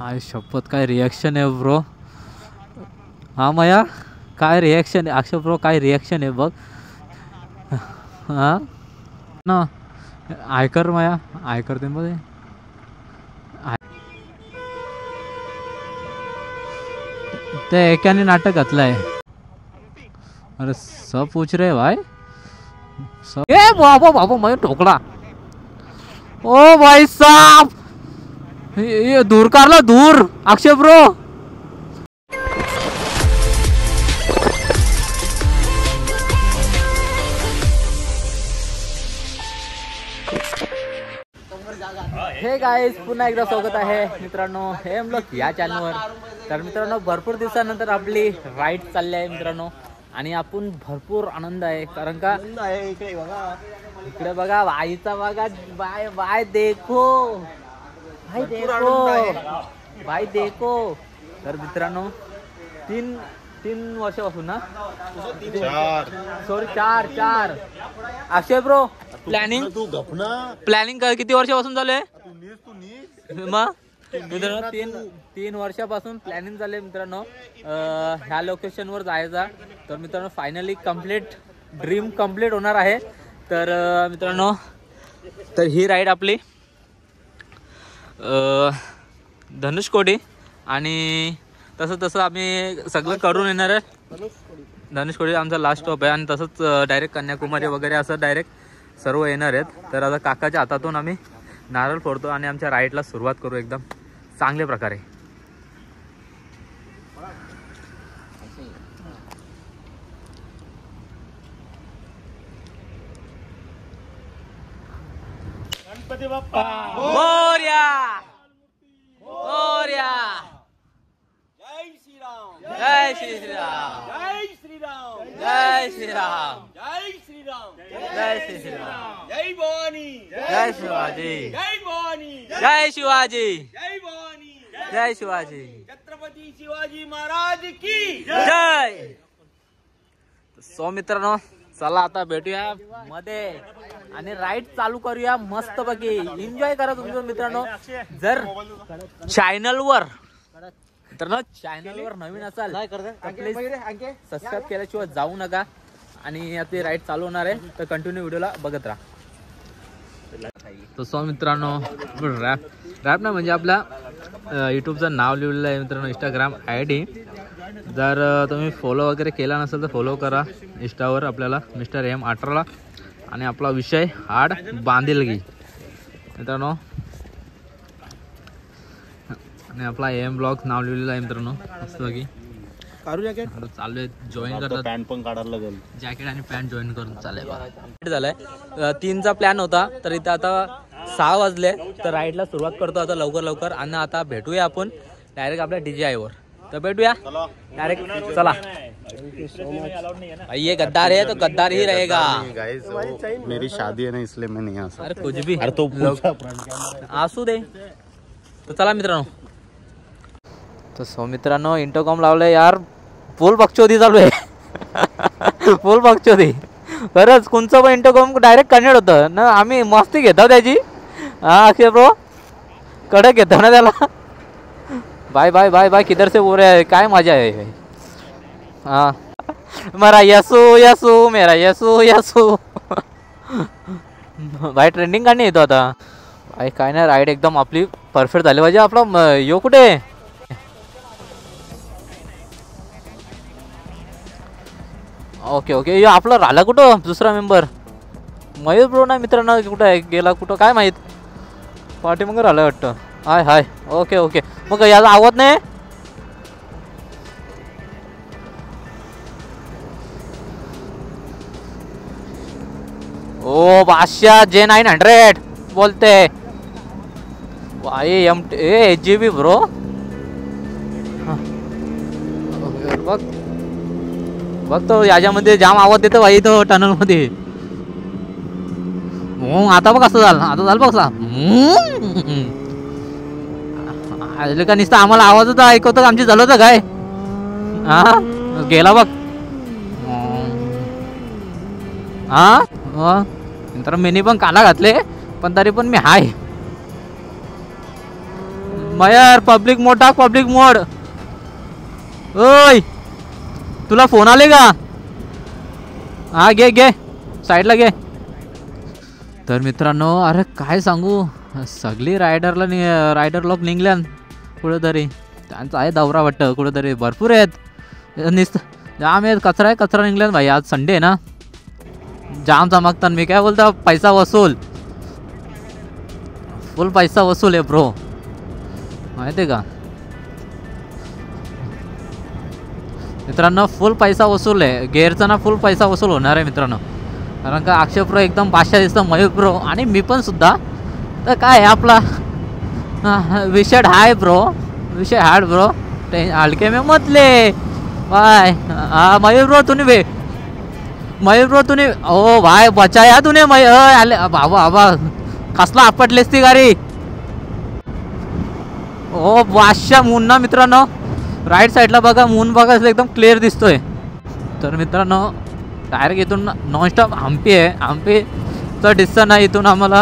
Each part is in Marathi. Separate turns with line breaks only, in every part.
आय शपथ काय रिॲक्शन आहे ब्रो. हा मया काय रिॲक्शन आहे अक्षय ब्रो, काय रिॲक्शन आहे बघ. हां ना आयकर मया आयकर ते मध्ये ते एकाने नाटक घातलं आहे. अरे सब पूछ रहे भाई सब. ए बाबा बाबा मैं ठोकला. ओ भाई साहब ये दूर करला दूर अक्षय ब्रो. हे गाइस पुन्हा एकदा स्वागत आहे मित्रांनो हे ब्लॉग या चॅनलवर. तर मित्रांनो भरपूर दिवसानंतर आपली राईड चालली आहे मित्रांनो आणि आपण भरपूर आनंद आहे कारण का इकडे बघा बाईचा बघा बाय बाय देखो भाई देखो भाई देखो. तर मित्रांनो तीन वर्षापासून ना सॉरी चार अक्षय ब्रो प्लॅनिंग किती वर्षापासून झालंय मग मित्रांनो तीन वर्षापासून प्लॅनिंग झाले मित्रांनो ह्या लोकेशनवर जायचा. तर मित्रांनो फायनली ड्रीम कम्प्लीट होणार आहे. तर मित्रांनो तर ही राईड आपली धनुषकोडी आणि तसं आम्ही सगळं करून येणार आहे. धनुषकोडी आमचा लास्ट स्टॉप आहे आणि तसंच डायरेक्ट कन्याकुमारी वगैरे असं डायरेक्ट सर्व येणार आहेत. तर आता काकाच्या हातातून आम्ही नारळ फोडतो आणि आमच्या राईडला सुरुवात करू एकदम चांगल्या प्रकारे. गणपती बाप्पा मोरया मोरया. जय श्रीराम जय श्रीराम जय श्रीराम जय श्रीराम जय श्रीराम जय श्रीराम जय भवानी जय शिवाजी जय भवानी जय शिवाजी जय भवानी जय शिवाजी छत्रपती शिवाजी महाराज की जय. सो मित्रांनो चला आता भेटूया मध्ये आणि राईड चालू करूया मस्त पैकी. एन्जॉय करा तुमचं मित्रांनो. जर चॅनलवर नवीन असाल तर प्लीज सबस्क्राईब केल्याशिवाय जाऊ नका आणि आता राईड चालू होणार आहे तर कंटिन्यू व्हिडिओला बघत राहा. तर सो मित्रांनो रॅप ना म्हणजे आपल्या यूट्यूबचं नाव लिहिलेलं आहे मित्रांनो इंस्टाग्राम ID. जर तुम्ही फॉलो वगैरे केला नसेल तर फॉलो करा इंस्टावर आपल्याला मिस्टर M18 आणि आपला विषय हाड बांधिलगी मित्रांनो आणि आपला AM ब्लॉग नाव लिहिलेलं आहे मित्रांनो मस्त बाकी चालू आहे. जॉईन करतात पॅन्ट पण काढायला लागेल जॅकेट आणि पॅन्ट जॉईन करून चालेल. झालंय 3चा प्लॅन होता तर इथं आता 6 वाजले तर राईडला सुरुवात करतो आता लवकर आणि आता भेटूया आपण डायरेक्ट आपल्या DJI वर. तो भेटूया डायरेक्ट चला. ये गद्दार है तो गद्दार ही रहेगा.
मेरी शादी है ना इसलिए मैं नहीं आ सकता.
अरे कुछ भी तो असू दे. तर चला मित्रांनो. तर सो मित्रांनो इंटरकॉम लावलंय यार फुल बकचोदी चालू आहे फुल बकचोदी खरंच. कोणचं पण इंटरकॉम डायरेक्ट कनेक्ट होतं ना. आम्ही मस्ती घेतो त्याची. हा अक्षय ब्रो कडक घेतो ना त्याला. बाय बाय बाय बाय किधर से बोल रहे हैं काय मजा है. हाँ मेरा यसू मेरा यसू भाई ट्रेंडिंग का नाही येतो आता भाई. काय नाही राईड एकदम आपली परफेक्ट झाली पाहिजे. आपला यो कुठे ओके यो आपला राहिला कुठं दुसरा मेंबर मयूर ब्रो ना मित्रांनो कुठं आहे गेला कुठं काय माहित. पाठी मग राहिला वाटतं. हाय ओके मग याचा आवाज नाही. ओ बादशाह J900 बोलते भाई HGB ब्रो. बघ तो याच्यामध्ये जाम आवाज देतो भाई तो टनल मध्ये. आता बघ असं झालं बघ कसा का नुसतं आम्हाला आवाजच ऐकवतं आमची झालं होतं काय. हा गेला बघ. हा तर मीनी पण काना घातले पण तरी पण मी हाय
मयर पब्लिक मोड टाक, पब्लिक मोड. ओय तुला फोन आले का? हा घे घे साईडला घे. तर मित्रांनो अरे काय सांगू, सगळी रायडर लोक निघल्यान कुठेतरी. त्यांचा आहे दौरा वाटतं कुठेतरी. भरपूर आहेत, जाम आहेत. कचरा निघल्यान भाई. आज संडे आहे ना, जाम चमकतात. मी काय बोलतो, पैसा वसूल, फुल पैसा वसूल आहे ब्रो, माहिती आहे का मित्रांनो. फुल पैसा वसूल आहे गेअरचा ना, फुल पैसा वसूल होणार आहे मित्रांनो. कारण का अक्षय प्रो एकदम बादशाह दिसतं, मयूर प्रो आणि मी पण सुद्धा. तर काय आहे आपला विषय हाय ब्रो, विषय हार्ड ब्रो, हलके में मतले बाय. मयूर ब्रो तूने ओ भाई बचाया तूने. आले बाबा कसला आपटलेस ती गाडी. ओ बादशाह मून ना मित्रांनो. राईट साईडला बघा, मून बघा एकदम क्लिअर दिसतोय. तर मित्रांनो डायरेक्ट इथून नॉनस्टॉप हम्पी आहे. हम्पीचा डिस्टन्स आहे इथून आम्हाला.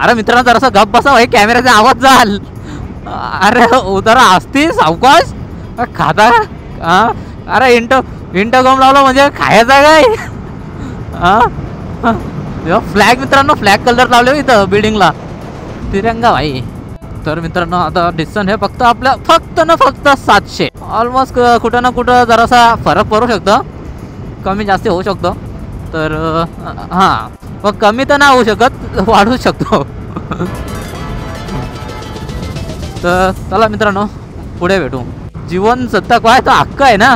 अरे मित्रांनो जरासा गप बसा भाई, कॅमेऱ्याचा आवाज जाल. अरे उदर असती सावकाश खाता. अरे इंटरकॉम लावला म्हणजे खायचा काय. फ्लॅग मित्रांनो, फ्लॅग कलर लावले इथं बिल्डिंगला, तिरंगा भाई. तर मित्रांनो आता डिस्टन्स हे फक्त 700. ऑलमोस्ट कुठं ना कुठं जरासा फरक पडू शकतो, कमी जास्त होऊ शकतो. तर हां मग कमी तर नाही होऊ शकत, वाढू शकतो. तर चला मित्रांनो पुढे भेटू. जीवन सत्ता काय तो हक्क आहे ना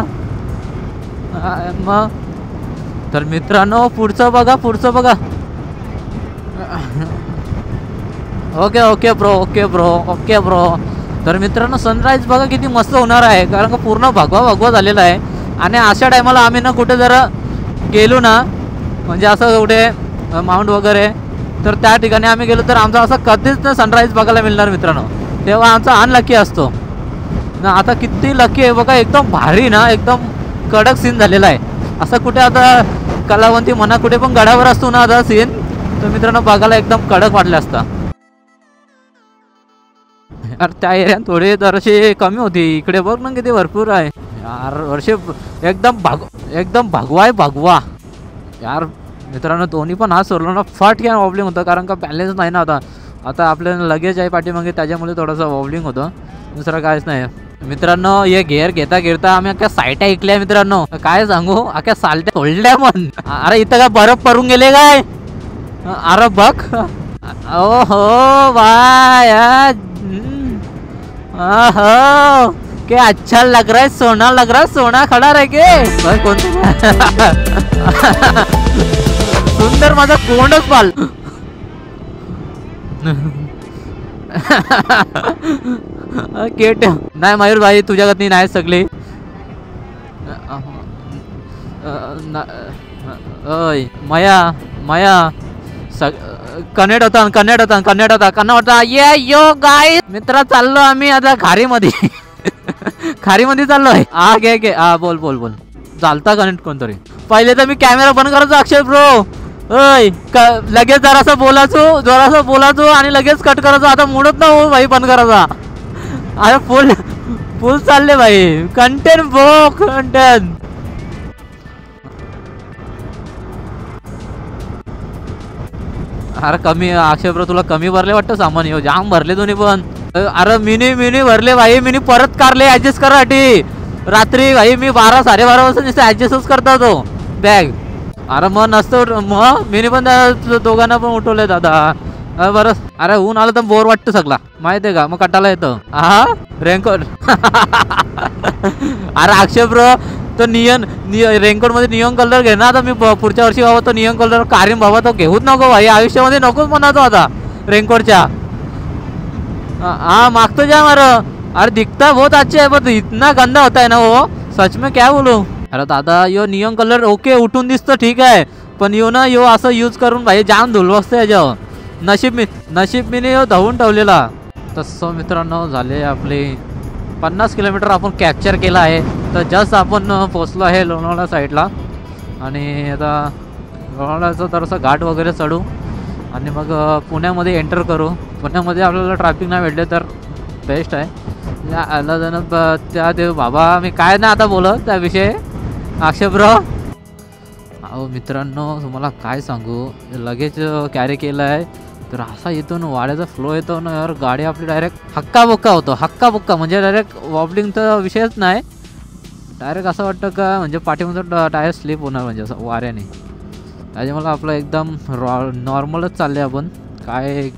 मग. तर मित्रांनो पुढचं बघा. Okay bro. तर मित्रांनो सनराईज बघा किती मस्त होणार आहे, कारण का पूर्ण भगवा झालेला आहे. आणि अशा टायमाला आम्ही ना कुठे जर गेलो ना, म्हणजे असं कुठे माउंट वगैरे, तर त्या ठिकाणी आम्ही गेलो तर आमचा असं कधीच ना सनराईज बघायला मिळणार मित्रांनो. तेव्हा आमचा अनलकी असतो ना. आता किती लकी आहे बघा, एकदम भारी ना, एकदम कडक सीन झालेला आहे. असं कुठे आता कलावंती म्हणा कुठे पण गडावर असतो ना आता सीन, तर मित्रांनो बघायला एकदम कडक वाटले असता. यार त्या एरियात थोडी जराशी कमी होती, इकडे बघ ना किती भरपूर आहे यार. वर्षे एकदम भगवा यार. मित्रांनो दोन्ही पण हात सोडलो ना फट घ्या वॉबलिंग होतं, कारण का बॅलेन्स नाही ना. आता आपल्याला लगेज आहे पाठीमागे, त्याच्यामुळे थोडंसं वॉबलिंग होतं, दुसरं काहीच नाही. मित्रांनो हे गेअर घेता आम्ही अख्या साईटा ऐकल्या मित्रांनो. काय सांगू, अख्या सालट्या सोडल्या पण. अरे इथं काय बर्फ पडून गेले काय. अरे बघ ओ हो बाय. क्या अच्छा लग रहा है, सोना लग रहा है, सोना खड़ा रह के भाई. सुंदर माझा कोंडच पाल. केट नाही मयूर भाई तुझ्या गती नाही सगळी. ओय मया कनेक्ट होता. ये यो गाय मित्रा चाललो आम्ही आता खारीमध्ये चाललोय. घे बोल चालता कनेक्ट कोणतरी. पहिले तर मी कॅमेरा बंद करायचो अक्षय ब्रो. लगेच जरासं बोलायचो आणि लगेच कट करायचो. आता मुडत ना हो भाई बंद करायचा. अरे फुल चालले भाई. कंटेंट अरे कमी अक्षय ब्रो तुला कमी भरले वाटतं सामान. जाम भरले दोन्ही पण. अरे मिनी भरले भाई. मिनी परत कारले ऍडजस्ट करासाठी. रात्री भाई मी 12-12:30 वाजता नुसतं ऍडजस्टच करता तो बॅग. अरे मग नसतं मग मिनी पण दोघांना पण उठवलंय दादा. बरं अरे ऊन आलं तर बोर वाटतं सगळा, माहिती आहे का. मग कटाला येतं. हा रेनकोट. अरे अक्षय ब्रो तो रेनकोट मध्ये नियॉन कलर घे ना. आता मी पुढच्या वर्षी बाबा तो नियॉन कलर कारीम बाबा तो घेऊच नको भाई. आयुष्यामध्ये नकोच म्हणातो आता रेनकोटच्या. हाँ मागतो जा मारो. अरे दिखता बहुत अच्छा है बट इतना गंदा होता है ना वो, सच में क्या बोलूं. अरे दादा यो नियॉन कलर ओके उठून दिसतं ठीक आहे, पण यो ना यो असं यूज करून भाई जाम धुल बसतं याच्यावर. नशीब मी यो धावून ठेवलेला. तसं मित्रांनो झाले आपले 50 किलोमीटर आपण कॅप्चर केला आहे. तर जस्ट आपण पोचलो आहे लोणावळा साईडला. आणि आता लोणावळ्याचं थोडंसं घाट वगैरे चढू आणि मग पुण्यामध्ये एंटर करू. पुण्यामध्ये आपल्याला ट्रॅफिक नाही भेटले तर बेस्ट आहे. आला जण त्या देव बाबा मी काय ना आता बोलत त्याविषयी अक्षय ब्रो. अहो मित्रांनो तुम्हाला काय सांगू, लगेच कॅरी केलं आहे तर असा येतो ना वाड्याचा फ्लो येतो ना यार, गाडी आपली डायरेक्ट हक्काबुक्का होतो. हक्काबुक्का म्हणजे डायरेक्ट वॉबलिंगचा विषयच नाही. डायरेक्ट असं वाटतं का म्हणजे पाठीमधून टायर स्लिप होणार म्हणजे असं वाऱ्याने. त्याचे मला आपलं एकदम नॉर्मलच चालले आपण. काय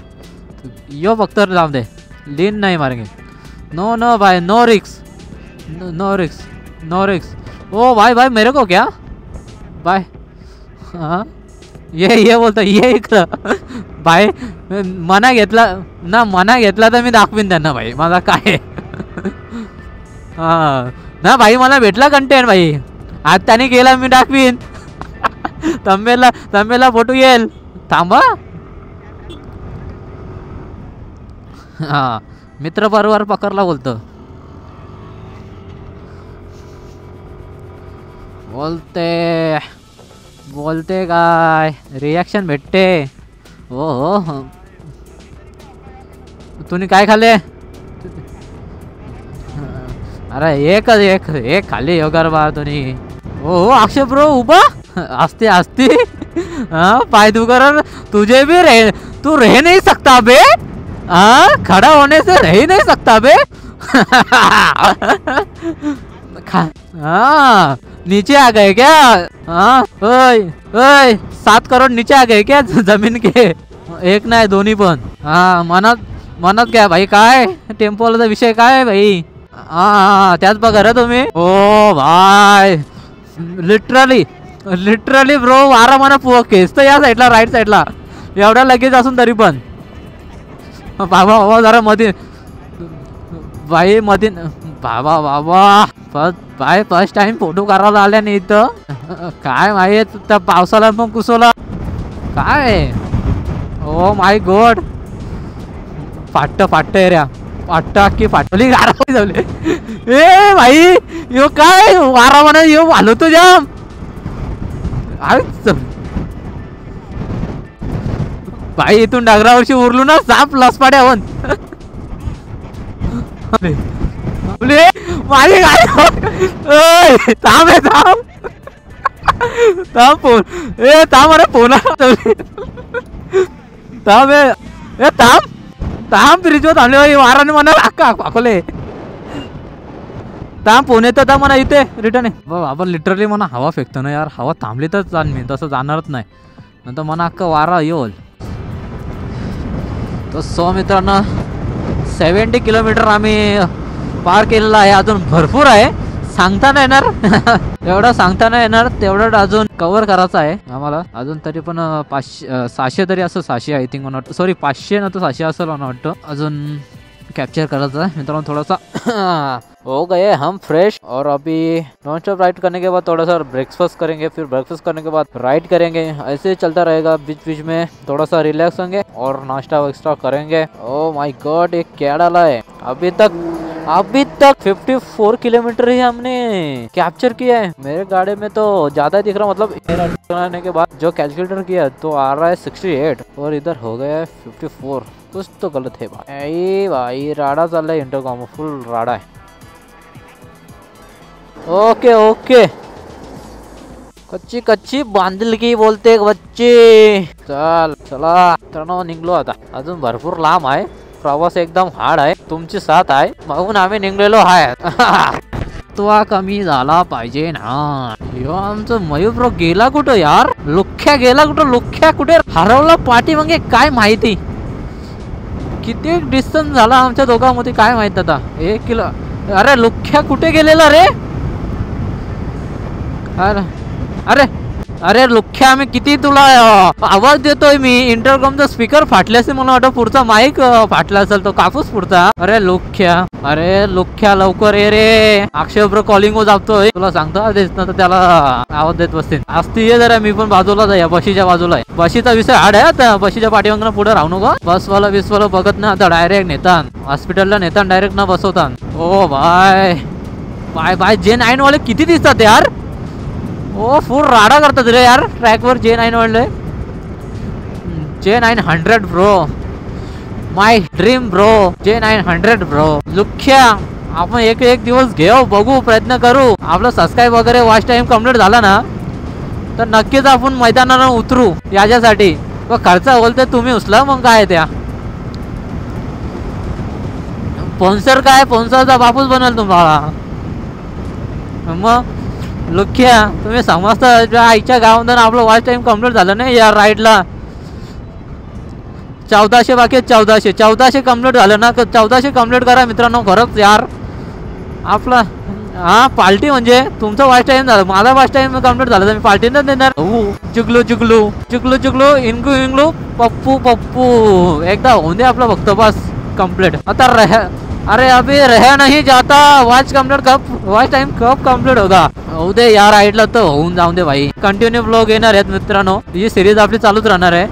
यो फक्त जाऊ दे, लीन नाही मारेंगे. नो नो भाई, नो रिक्स, नो रिक्स, नो रिक्स. ओ भाई भाई मेरे को क्या बाय. हाँ ये बोलतो ये इकडं भाई. मना घेतला ना, मना घेतला तर मी दाखवीन त्यांना भाई मला काय. हां ना भाई मला भेटला कंटेंट भाई, आज त्याने केला मी दाखवीन. तंबेला फोटो येईल थांबा. हां मित्र बरोबर पकडला बोलतो. बोलते काय रिॲक्शन भेटते. हो हो तुम्ही काय खाल्ले. अरे एक खाली योगार बा तुम्ही. हो अक्षय ब्रो उभा असते हाँ पाय दुकर तुझे भी तू रह नहीं सकता बे. हाँ खड़ा होने से रह ही नहीं सकता बे. हाँ नीचे आ गए क्या. हाँ ओए 7 करोड़ नीचे आ गए क्या जमीन के. एक नाही दोन्ही पण. हाँ म्हणत क्या भाई काय टेम्पोवालाचा विषय काय भाई. हाँ त्याच बघा रे तुम्ही. ओ भाई लिटरली ब्रो वारा मला खेचतो या साईडला राईट साईडला एवढ्या लगेच असून तरी पण. बाबा जरा मध्ये बाई मध्ये बाबा फर्स्ट टाइम फोटो करायला आल्या नाही इथं. काय माहित त्या पावसाला पण कुसवला काय. ओ माय गॉड फाटत एरिया फाटता की फाटली गारा झाले. ए भाई यो काय वारा म्हणा यो आलो तो जाम. भाई इथून डागरावरची उरलू ना साप लसपाड्या होऊन. माझी गाडी थांब फोन ए थांब अरे फोन थांब ब्रिजवर थांबले वाराने म्हणा अकोले थांब फोन येतं था म्हणा इथे रिटर्न आहे. आपण लिटरली म्हणा हवा फेकतो ना यार, हवा थांबली तर जाण मी तसं जाणारच नाही नंतर म्हणा अख्खा वारा येईल. तर सो मित्रांनो 70 किलोमीटर आम्ही पार केलेला आहे. अजून भरपूर आहे सांगता नाही येणार. एवढं सांगता नाही येणार तेवढं अजून कव्हर करायचं आहे आम्हाला. अजून तरी पण 600 तरी असं 600 आय थिंक म्हणा सॉरी 500 ना तर 600 असेल म्हणा वाटतं अजून कैप्चर करायचा है मित्रों. थोड़ा सा हो गए हम फ्रेश और अभी नॉन स्टॉप राइड करने के बाद थोड़ा सा ब्रेकफास्ट करेंगे. फिर ब्रेकफास्ट करने के बाद राइड करेंगे. ऐसे ही चलता रहेगा. बीच बीच में थोड़ा सा रिलैक्स होंगे और नाश्ता वाश्ता करेंगे. ओह माय गॉड ये क्या डाला है. अभी तक 54 किलोमीटर ही हमने कैप्चर किया है. मेरे गाड़ी में तो ज्यादा दिख रहा मतलब चलाने के बाद जो कैलकुलेटर किया तो आ रहा है 68 और इधर हो गया है 54. कुछ तो गलत है भाई. राडा चल रहा है इंटरकॉम फुल राडा है. ओके कच्ची बांधिलकी बोलते बच्चे. चला मित्रांनो निघलो आता. अजून भरपूर लांब आहे प्रवास एकदम हार्ड आहे. तुमची साथ आहे मागून आम्ही निघलेलो आहे. तो कमी झाला पाहिजे ना. आमचं मयूर ब्रो गेला कुठं यार. लुख्या गेला कुठं. लुख्या कुठे हरवला पाठी मग काय माहिती. किती डिस्टन्स झाला आमच्या दोघांमध्ये काय माहित आता. 1 किलो. अरे लुख्या कुठे गेलेला रे. अरे लुख्या आम्ही किती तुला आवाज देतोय मी. इंटरकॉमचा स्पीकर फाटले असेल मला वाटतं. पुढचा माईक फाटला असेल तो कापूस पुढचा. अरे लुख्या लवकर ये रे. अक्षय ब्रो कॉलिंग हो जातोय तुला सांगतो तर त्याला आवाज देत बसते. असती ये जरा मी पण बाजूला जाऊया. बशीच्या बाजूला आहे. बशीचा विषय हाड आहे आता. बशीच्या पाठीमागनं पुढे राहू नको. बसवाला बघत ना आता डायरेक्ट नेतान हॉस्पिटलला नेतान डायरेक्ट न बसवतान. ओ बाय J9 वाले किती दिसतात यार. ओ फुल राडा करतात रे यार ट्रॅकवर J9 वाले. J900 ब्रो, माय ड्रीम ब्रो, J900 ब्रो. लुख्या आपण एक दिवस घेऊ, बघू, प्रयत्न करू. आपलं सबस्क्राईब वगैरे वॉच टाइम कंप्लीट झाला ना तर नक्कीच आपण मैदानावर उतरू याच्यासाठी. व खर्च बोलते तुम्ही उचला, मग काय त्या स्पॉन्सर काय, स्पॉन्सरचा बापूच बनल तुम्हाला. मग लुख्या तुम्ही समजता आईच्या गावातून आपलं वॉच टाइम कंप्लीट झालं नाही या राईडला. 1400 बाकी आहेत, 1400 कंप्लीट झालं ना. 1400 कंप्लीट करा मित्रांनो. खरंच यार आपला हा पार्टी म्हणजे तुमचं वॉच टाइम झालं, माझा वॉच टाइम कंप्लीट झालं तर मी पार्टी नाही देणार. चुकलू चुकलू चुकलू चुकलू इंगू इंगलू पप्पू पप्पू. एकदा होऊन दे आपला फक्त बस कंप्लीट. आता अरे अभी रहा नहीं जाता, वॉच कंप्लीट कब, वॉच टाइम कब कंप्लीट होगा. होऊ दे या राईडला तर होऊन जाऊन दे भाई. कंटिन्यू ब्लॉग येणार आहेत मित्रांनो, ही सिरीज आपली चालूच राहणार आहे.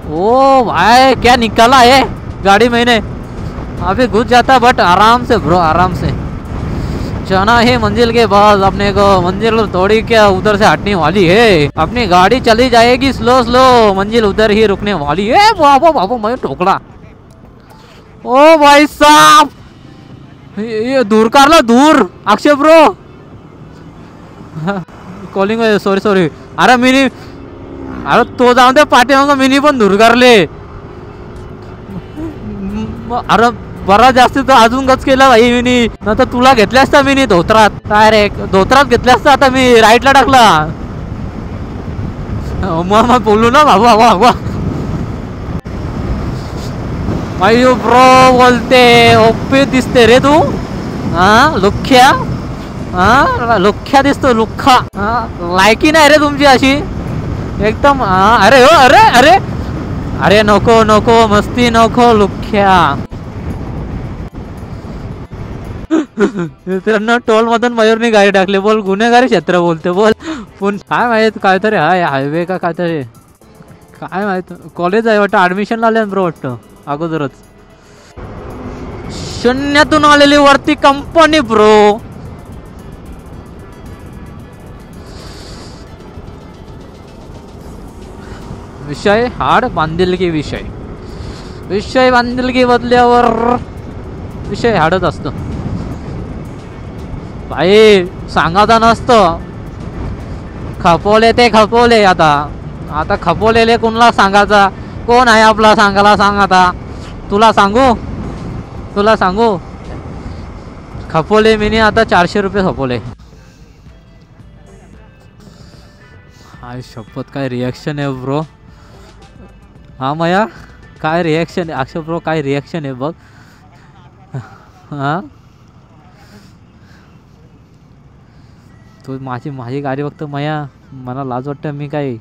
ओ भाई क्या निकाला है गाड़ी मैंने, अभी घुस जाता बट आराम से ब्रो, आराम से जाना है मंजिल के पास. अपने को मंजिल थोड़ी क्या उधर से हटने वाली है, अपनी गाड़ी चली जाएगी स्लो स्लो, मंजिल उधर ही रुकने वाली है. बाबा बाबा मैं ठोकला. ओ भाई साहब ये दूर कारला, दूर अक्षय ब्रो. Calling sorry. अरे मिनी, अरे तो जाऊन दे पाठीमाग, मिनी पण दूर करले. अरे बरा जास्त तर अजून गच केला भाई मिनी. नंतर तुला घेतल्या असता मिनी धोत्रात, डायरेक्ट धोत्रात घेतल्या असता. आता मी राईटला टाकला. मग बोलू ना बाबा बाबा. अयो ब्रो बोलते ओपी दिसते रे तू. हा लुख्या, हा लुख्या दिसतो, लुख्खा. लायकी नाही रे तुमची अशी एकदम. अरे हो, अरे अरे अरे नको नको मस्ती नको लुख्या. मित्रांनो टोल मधून मयूरनी गाडी टाकली. बोल गुन्हेगारी क्षेत्र बोलते. बोल पण काय माहित काहीतरी हाय, हायवे का काहीतरी, काय माहित. कॉलेज आहे वाटतं, ऍडमिशन लावले ब्रो वाटतं अगोदरच. शून्यातून आलेली वरती कंपनी ब्रो. विषय हार्ड बांधिलकी, विषय बांधिलकी बदल्यावर विषय हार्डच असतो भाई. सांगायचं नसतं. खपवले ते खपवले. आता खपवलेले कोणाला सांगायचा, कोण आहे आपला सांगायला. सांग आता, तुला सांगू खपवले मी आता 400 रुपये खपवले. हाय शपथ काय रिॲक्शन आहे ब्रो. हा मया काय रिॲक्शन आहे अक्षय ब्रो, काय रिॲक्शन आहे बघ. हा तू माझी गाडी बघतो मया, मला लाज वाटतं. मी काय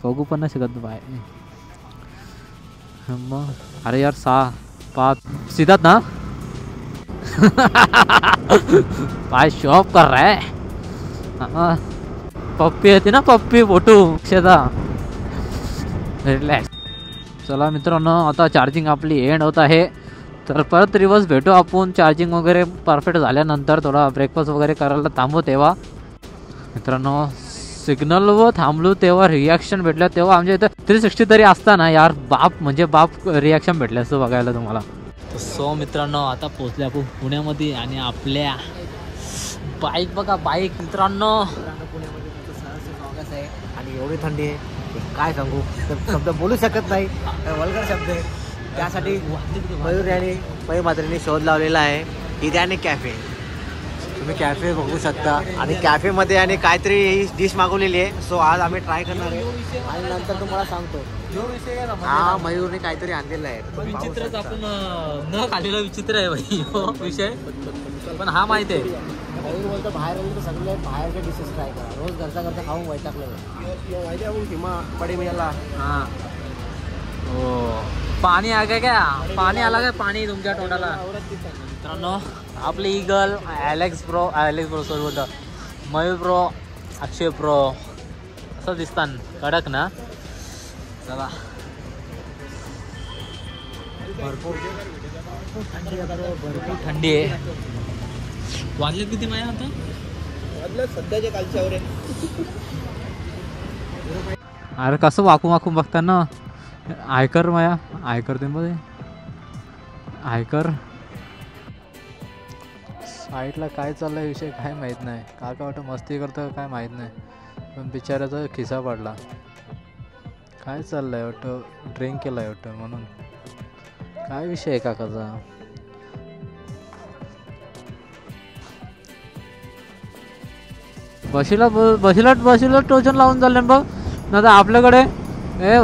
बघू पण नाही शकत बाय. मग अरे यार 6-5 सीधा ना. भाई शॉप कर रहा है. पप्पी येते ना, पप्पी फोटो शेता. रिलॅक्स. चला मित्रांनो आता चार्जिंग आपली एंड होत आहे, तर परत रिवर्स भेटू आपण चार्जिंग वगैरे परफेक्ट झाल्यानंतर. थोडा ब्रेकफास्ट वगैरे करायला थांबू तेव्हा. मित्रांनो सिग्नलवर थांबलो तेव्हा रिॲक्शन भेटलं, तेव्हा आमच्या इथं 360 तरी असताना यार बाप म्हणजे बाप रिॲक्शन भेटले असं बघायला तुम्हाला. सो मित्रांनो आता पोहोचले आपण पुण्यामध्ये आणि आपल्या बाईक बघा, बाईक मित्रांनो
पुण्यामध्ये स्वागत आहे. आणि एवढी थंडी आहे काय सांगू, शब्द बोलू शकत नाही, वल्गर शब्द आहे. त्यासाठी मयूर यांनी मयूर मात्रेने शोध लावलेला आहे इदानी कॅफे. तुम्ही कॅफे बघू शकता आणि कॅफेमध्ये आणि काहीतरी ही डिश मागवलेली आहे. सो आज आम्ही ट्राय करणार आहे आणि नंतर तुम्हाला सांगतो. हा मयूरने काहीतरी आणलेला आहे.
विचित्रच आपण न खाल्लेला विचित्र आहे भाई हो विषय, पण हा माहिती आहे.
मयूर बोलतो बाहेर गेलो तर सगळे बाहेरचे डिशेस ट्राय करा. रोज घरचा करता खाऊन वैतागलेलं माहिती आहे. किंवा पडे मिळाला.
हां हो पाणी आ क्या, पाणी आला काय पाणी तुमच्या तोंडाला. मित्रांनो आपले ईगल ॲलेक्स ब्रो सॉरी बोलतो मयूर ब्रो, अक्षय ब्रो असं दिसतात कडक ना. चला भरपूर थंडी आहे. वाजले किती माया आता,
वाजलं सध्याच्या कालच्यावर आहे.
अरे कसं वाकून बघता ना. आयकर माया आयकर ते मध्ये आयकर साईडला काय चाललाय विषय काय माहीत नाही. काका वाटतं मस्ती करतं काय माहीत नाही, पण बिचाऱ्याचा खिसा पडला. काय चाललंय वाटतं, ड्रिंक केलाय वाटतं म्हणून. काय विषय आहे काकाचा. बशीला टोचन लावून चालले बघ ना तर आपल्याकडे. ए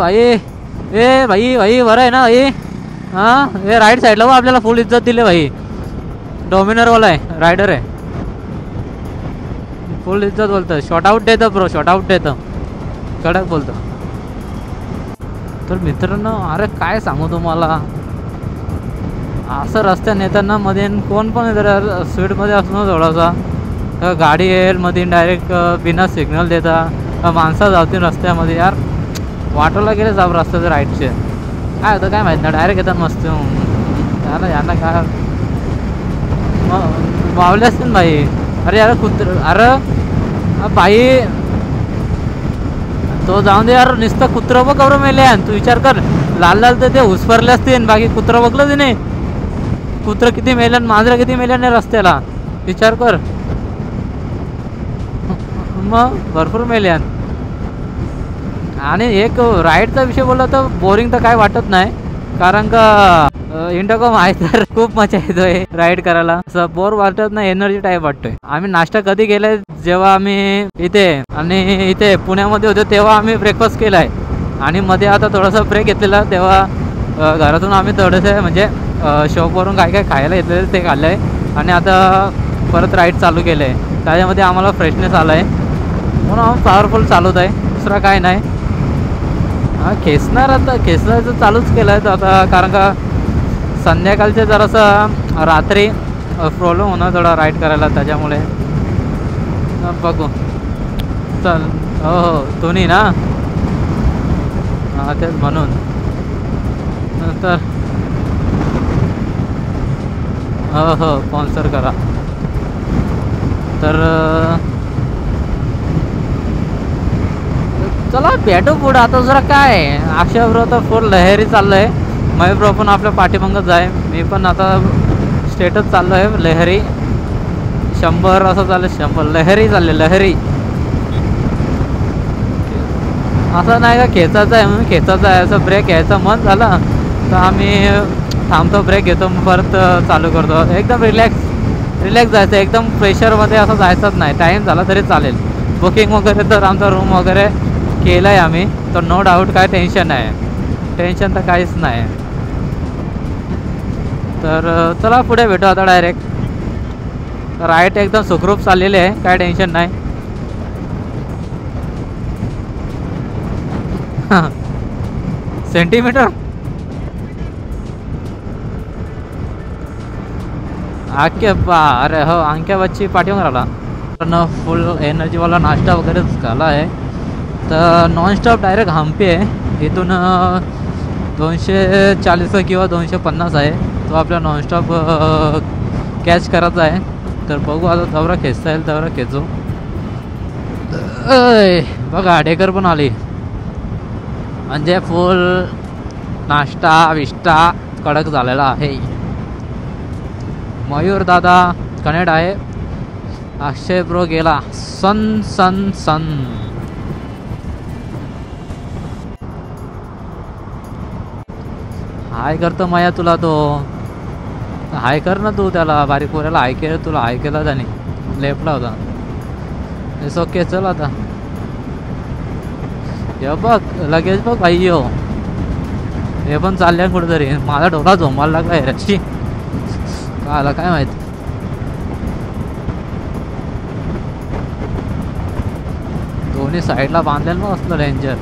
भाई बरं आहे ना भाई. हां हे राईट साईडला बघ आपल्याला फुल इज्जत दिली भाई. डॉमिनरवाला आहे, रायडर आहे, फुल इज्जत बोलतं. शॉर्ट आउट देतं ब्रो, शॉर्ट आउट देतं, कडक बोलतं. तर मित्रांनो अरे काय सांगू तुम्हाला, असं रस्त्याने येताना मध्ये कोण पण जर स्पीडमध्ये असणं थोडासा गाडी येईल मध्ये डायरेक्ट बिना सिग्नल देता माणसं जातील रस्त्यामध्ये. यार वाटोला गेले जाब रस्त्याचे राईटचे काय होतं काय माहीत नाही. डायरेक्ट येतात मस्त यांना काय मावले असतील भाई. अरे यार अरे बाई तो जाऊन दे यार. नुसतं कुत्रं बघ कवर मेले. तू विचार कर लाल लाल तर ते हुसफरले असतील, बाकी कुत्रं बघलं तिने. कुत्रं किती मेल्यान, मांजरं किती मेल्यान रस्त्याला विचार कर. मग भरपूर मेल्यान. आणि एक राईडचा विषय बोलला तर बोरिंग तर काय वाटत नाही, कारण का इंडोकॉम आहे तर खूप मजा येतोय राईड करायला. असं बोर वाटत नाही, एनर्जी टाईप वाटतोय. आम्ही नाश्ता कधी केलाय जेव्हा आम्ही इथे पुण्यामध्ये होतो तेव्हा आम्ही ब्रेकफास्ट केलाय. आणि मध्ये आता थोडासा ब्रेक घेतलेला तेव्हा घरातून आम्ही थोडंसं म्हणजे शॉपवरून काय खायला घेतलेलं ते खाल्लं आहे. आणि आता परत राईड चालू केलं आहे, त्याच्यामध्ये आम्हाला फ्रेशनेस आला आहे म्हणून आम्ही पॉवरफुल चालवत आहे, दुसरा काय नाही. खेचणारचं चालूच केलं आहे आता, कारण का संध्याकाळचे जरासं रात्री प्रॉब्लेम होणार थोडा राईड करायला, त्याच्यामुळे बघू. चल हो दोन्ही ना, हां तेच म्हणून. नंतर हो स्पॉन्सर करा. तर चला भेटू पुढं. आता जरा काय अक्षय ब्रो तर फुल लहेरी चाललं आहे. मयूर ब्रो पण आपल्या पाठीमागच आहे. मी पण आता स्टेटस चाललो आहे लहेरी 100 असं चाललं. 100 लहेरी चालले लहेरी. असं नाही का खेचायचं आहे म्हणून खेचायचं आहे, असं ब्रेक घ्यायचं मन झालं तर आम्ही थांबतो, ब्रेक घेतो, मग परत चालू करतो. एकदम रिलॅक्स जायचं, एकदम प्रेशरमध्ये असं जायचंच नाही. टाईम झाला तरी चालेल. बुकिंग वगैरे तर आमचा रूम वगैरे केलं आहे आम्ही, तर नो डाऊट काय टेन्शन नाही, टेन्शन तर काहीच नाही. तर चला पुढे भेटू आता डायरेक्ट. राईट एकदम सुखरूप चाललेले आहे, काय टेन्शन नाही. सेंटीमीटर अरे हो अंक्या बच्ची पाठीवर आला. पण फुल एनर्जीवाला नाश्ता वगैरे झाला आहे. तर नॉनस्टॉप डायरेक्ट हम्पी आहे. इथून 240 किंवा 250 आहे. तो आपला नॉनस्टॉप कॅच करायचा आहे. तर बघू आता तेवढा खेचता येईल तेवढा खेचू. बघा डेकर पण आली, म्हणजे फुल नाश्ता विष्टा कडक झालेला आहे. मयूर दादा कनेक्ट आहे. अक्षय ब्रो गेला सन. हाय करतो माया तुला, तो हाय कर ना तू त्याला. बारीक पोऱ्याला हाय केलं, तुला हाय केला त्याने, लेफ्टला होता. It's okay. चल आता हे बघ लगेच बघ भाई हो, हे पण चालल्या कुठेतरी. माझा डोला झोमायला लागला रची, काय आला काय माहित. दोन्ही साईडला बांधलेलं मग असलं डेंजर.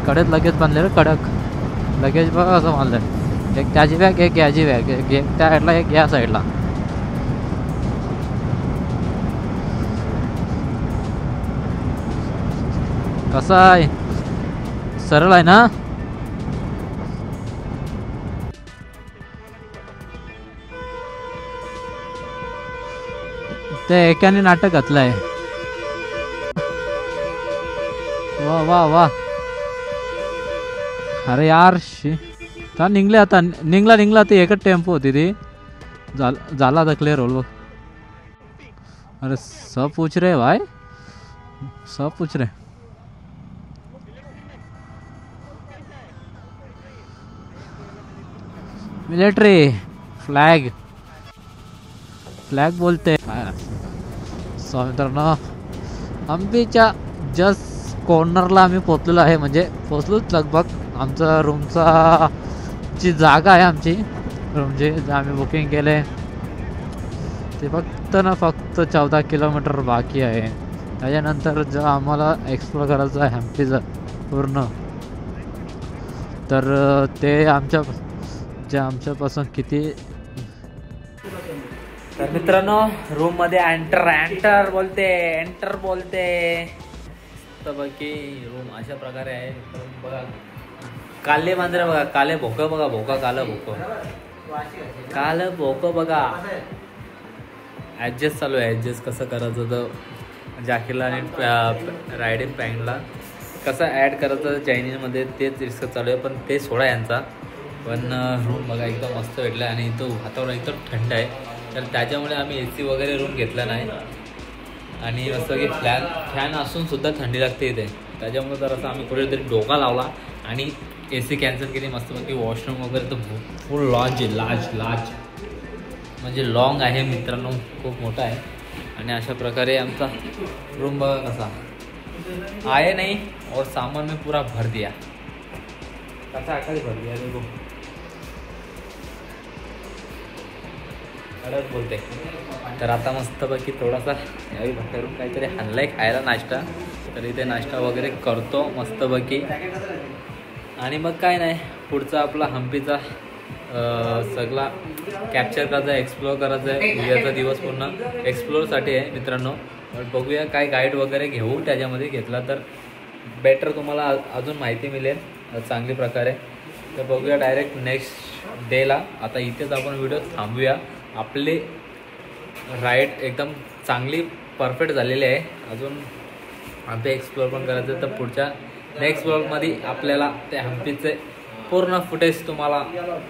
कडेच लगेच बांधलेलं कडक लगेच बघ असं बांधलं. एक त्याची बॅग एक याची बॅग, एक त्या साईडला एक या साईडला. कसा आहे, सरळ आहे ना. ते एकाने नाटक घातलंय. वा वा वा अरे यार का निघले आता निघला ते एकच टेम्पो होती ती झाला आता क्लिअर होल बघ. अरे सब पूछ रहे भाई सब पूछ रहे. मिलिटरी फ्लॅग बोलते. सो मित्रांनो हम्पीच्या जस्ट कॉर्नरला आम्ही पोचलेलो आहे. म्हणजे पोचलोच लगभग. आमचा रूमचा जी जागा आहे आमची रूमची जे आम्ही बुकिंग केले ते फक्त 14 किलोमीटर बाकी आहे. त्याच्यानंतर जर आम्हाला एक्सप्लोर करायचं आहे हम्पीचं पूर्ण तर ते आमच्यापासून किती. तर मित्रांनो रूममध्ये एंटर बोलते तर बाकी रूम अशा प्रकारे आहे. बघा काले मांजरा बघा काले भोकं बघा कालं भोकं बघा. ॲडजस्ट चालू आहे. ॲडजस्ट कसं करायचं तर जॅकेटला आणि रायडिंग पॅन्टला कसं ॲड करायचं चायनीजमध्ये तेच रिस्क चालू आहे. पण ते सोडा यांचा पण रूम बघा एकदम मस्त भेटला आणि इथं वातावरण एकदम थंड आहे. तर त्याच्यामुळे आम्ही AC वगैरे रूम घेतला नाही आणि असं की फॅन असून सुद्धा थंडी लागते इथे. त्याच्यामुळे जर असं आम्ही कुठेतरी डोका लावला आणि AC कॅन्सल केली मस्तपैकी. वॉशरूम वगैरे तर फुल लॉज आहे. लाज म्हणजे लॉंग आहे मित्रांनो खूप मोठा आहे. आणि अशा प्रकारे आमचा रूम बघा कसा आहे नाही और सामान में पूरा भर दिया कसा आकार भर दिया देखो. खरंच बोलते. तर आता मस्तपैकी थोडासा यावी बाहेरून काहीतरी आणलंय खायला नाश्ता. तर इथे नाश्ता वगैरे करतो मस्तपैकी आणि मग काय नाही पुढचा आपला हम्पीचा सगळा कॅप्चर करायचा आहे एक्सप्लोअर करायचा आहे. उद्याचा दिवस पूर्ण एक्सप्लोअरसाठी आहे मित्रांनो. बघूया काय गाईड वगैरे घेऊ त्याच्यामध्ये घेतला तर बेटर तुम्हाला अजून माहिती मिळेल चांगली प्रकारे. तर बघूया डायरेक्ट नेक्स्ट डेला. आता इथेच आपण व्हिडिओ थांबूया. आपली राईड एकदम चांगली परफेक्ट झालेली आहे. अजून हम्पी एक्सप्लोअर पण करायचं तर पुढच्या नेक्स्ट ब्लॉगमध्ये आपल्याला त्या हम्पीचे पूर्ण फुटेज तुम्हाला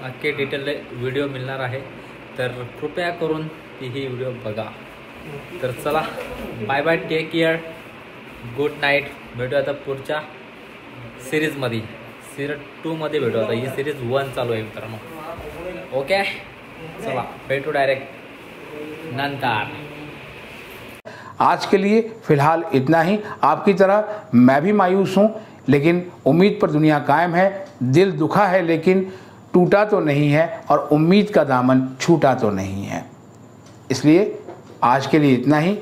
अख्खे डिटेल व्हिडिओ मिळणार आहे. तर कृपया करून तीही व्हिडिओ बघा. तर चला bye bye take care good night. भेटू आता पुढच्या सिरीजमध्ये सीरीज 2मध्ये भेटू. आता ही सीरीज 1 चालू आहे मित्रांनो. ओके चला भेटू डायरेक्ट नंतर.
आज के लिए फ़िलहाल इतना ही. आपकी तरह मैं भी मायूस हूँ लेकिन उम्मीद पर दुनिया कायम है. दिल दुखा है लेकिन टूटा तो नहीं है और उम्मीद का दामन छूटा तो नहीं है. इसलिए आज के लिए इतना ही.